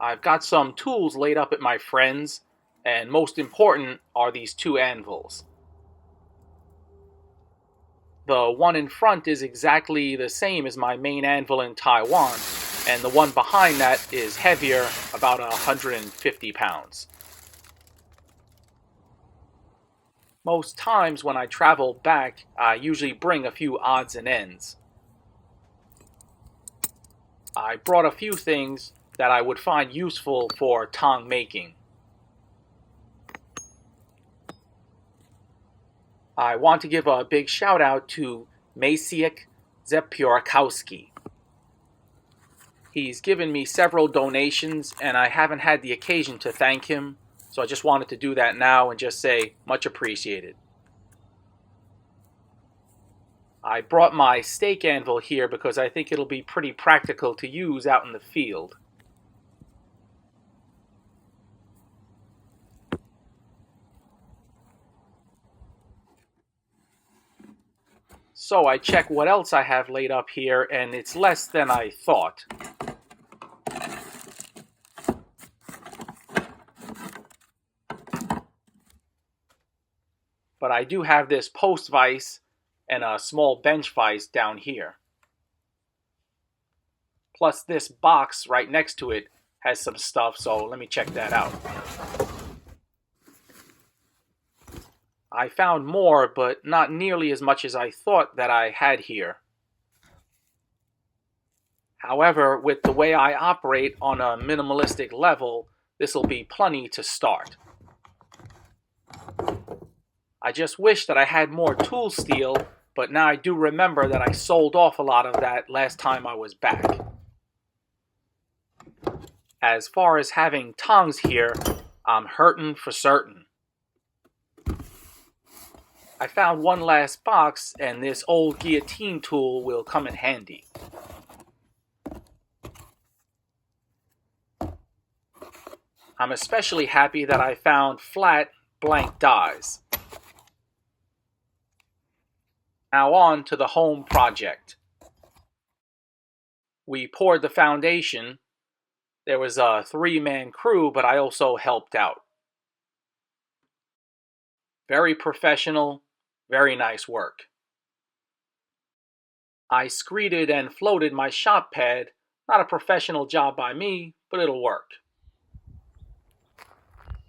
I've got some tools laid up at my friend's, and most important are these two anvils. The one in front is exactly the same as my main anvil in Taiwan, and the one behind that is heavier, about 150 pounds. Most times when I travel back, I usually bring a few odds and ends. I brought a few things that I would find useful for tong making. I want to give a big shout out to Maciek Zepiorkowski. He's given me several donations and I haven't had the occasion to thank him, so I just wanted to do that now and just say much appreciated. I brought my stake anvil here because I think it'll be pretty practical to use out in the field. So I check what else I have laid up here, and it's less than I thought. But I do have this post vise and a small bench vise down here. Plus this box right next to it has some stuff, so let me check that out. I found more, but not nearly as much as I thought that I had here. However, with the way I operate on a minimalistic level, this will be plenty to start. I just wish that I had more tool steel, but now I do remember that I sold off a lot of that last time I was back. As far as having tongs here, I'm hurting for certain. I found one last box, and this old guillotine tool will come in handy. I'm especially happy that I found flat, blank dies. Now on to the home project. We poured the foundation. There was a 3-man crew, but I also helped out. Very professional, very nice work. I screeded and floated my shop pad. Not a professional job by me, but it'll work.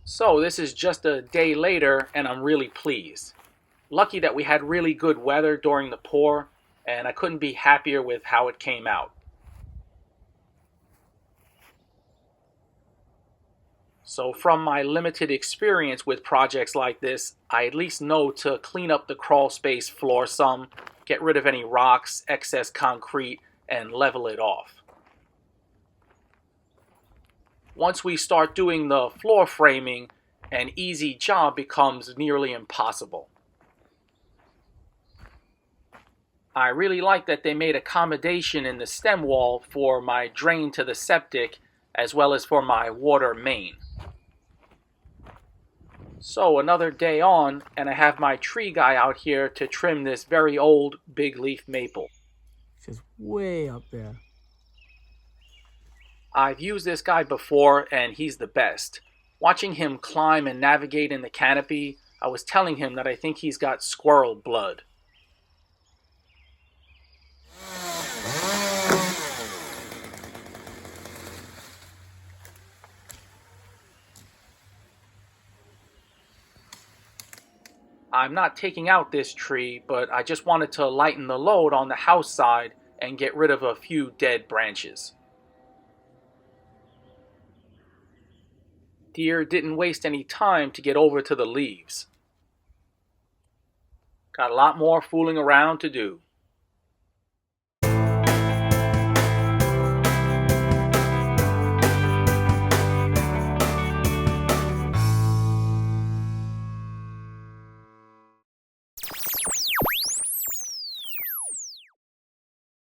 So this is just a day later, and I'm really pleased. Lucky that we had really good weather during the pour, and I couldn't be happier with how it came out. So from my limited experience with projects like this, I at least know to clean up the crawl space floor some, get rid of any rocks, excess concrete, and level it off. Once we start doing the floor framing, an easy job becomes nearly impossible. I really like that they made accommodation in the stem wall for my drain to the septic as well as for my water main. So another day on, and I have my tree guy out here to trim this very old big leaf maple. It's just way up there. I've used this guy before, and he's the best. Watching him climb and navigate in the canopy, I was telling him that I think he's got squirrel blood. I'm not taking out this tree, but I just wanted to lighten the load on the house side and get rid of a few dead branches. Deer didn't waste any time to get over to the leaves. Got a lot more fooling around to do.